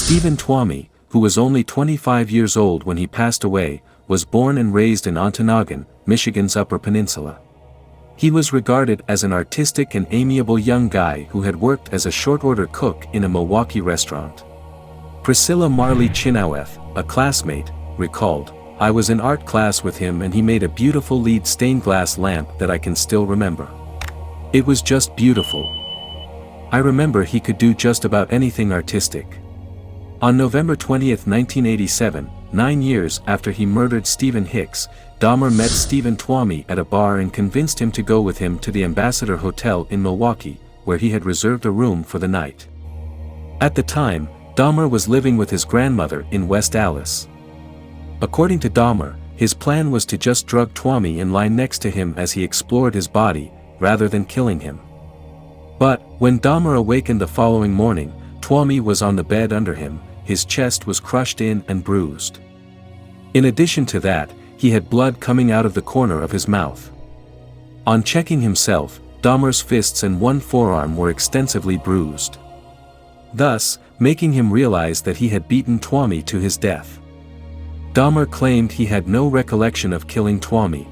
Steven Tuomi, who was only 25 years old when he passed away, was born and raised in Ontonagon, Michigan's Upper Peninsula. He was regarded as an artistic and amiable young guy who had worked as a short-order cook in a Milwaukee restaurant. Priscilla Marley Chynoweth, a classmate, recalled, "I was in art class with him and he made a beautiful lead stained glass lamp that I can still remember. It was just beautiful. I remember he could do just about anything artistic." On November 20, 1987, 9 years after he murdered Steven Hicks, Dahmer met Steven Tuomi at a bar and convinced him to go with him to the Ambassador Hotel in Milwaukee, where he had reserved a room for the night. At the time, Dahmer was living with his grandmother in West Allis. According to Dahmer, his plan was to just drug Tuomi and lie next to him as he explored his body, rather than killing him. But, when Dahmer awakened the following morning, Tuomi was on the bed under him, his chest was crushed in and bruised. In addition to that, he had blood coming out of the corner of his mouth. On checking himself, Dahmer's fists and one forearm were extensively bruised, thus making him realize that he had beaten Tuomi to his death. Dahmer claimed he had no recollection of killing Tuomi.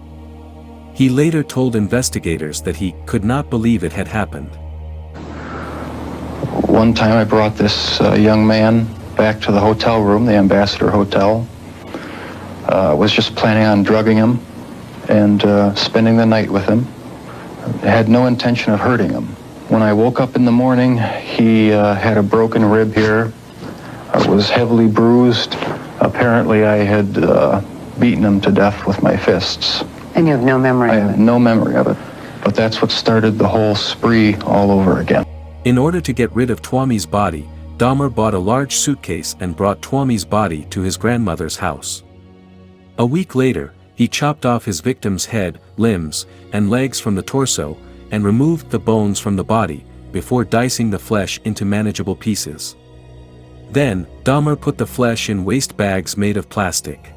He later told investigators that he could not believe it had happened. One time I brought this young man back to the hotel room, the Ambassador Hotel. Was just planning on drugging him and spending the night with him. I had no intention of hurting him. When I woke up in the morning, he had a broken rib here. I was heavily bruised. Apparently I had beaten him to death with my fists. And you have no memory of it? I have no memory of it. But that's what started the whole spree all over again. In order to get rid of Tuomi's body, Dahmer bought a large suitcase and brought Tuomi's body to his grandmother's house. A week later, he chopped off his victim's head, limbs, and legs from the torso, and removed the bones from the body, before dicing the flesh into manageable pieces. Then, Dahmer put the flesh in waste bags made of plastic.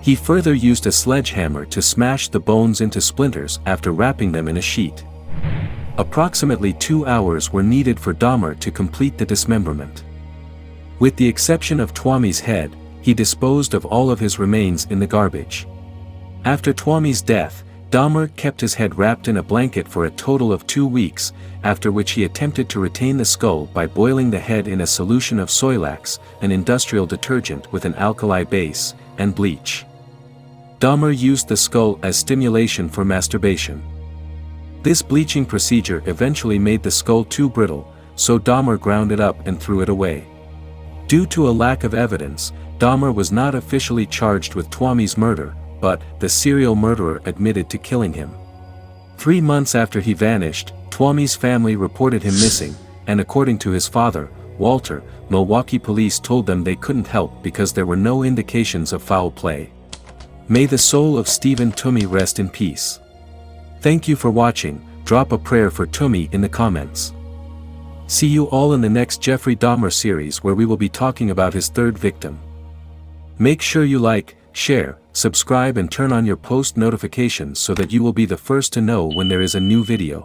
He further used a sledgehammer to smash the bones into splinters after wrapping them in a sheet. Approximately 2 hours were needed for Dahmer to complete the dismemberment. With the exception of Tuomi's head, he disposed of all of his remains in the garbage. After Tuomi's death, Dahmer kept his head wrapped in a blanket for a total of 2 weeks, after which he attempted to retain the skull by boiling the head in a solution of Soilax, an industrial detergent with an alkali base, and bleach. Dahmer used the skull as stimulation for masturbation. This bleaching procedure eventually made the skull too brittle, so Dahmer ground it up and threw it away. Due to a lack of evidence, Dahmer was not officially charged with Tuomi's murder, but the serial murderer admitted to killing him. 3 months after he vanished, Tuomi's family reported him missing, and according to his father, Walter, Milwaukee police told them they couldn't help because there were no indications of foul play. May the soul of Steven Tuomi rest in peace. Thank you for watching. Drop a prayer for Tuomi in the comments. See you all in the next Jeffrey Dahmer series, where we will be talking about his third victim. Make sure you like, share, subscribe and turn on your post notifications so that you will be the first to know when there is a new video.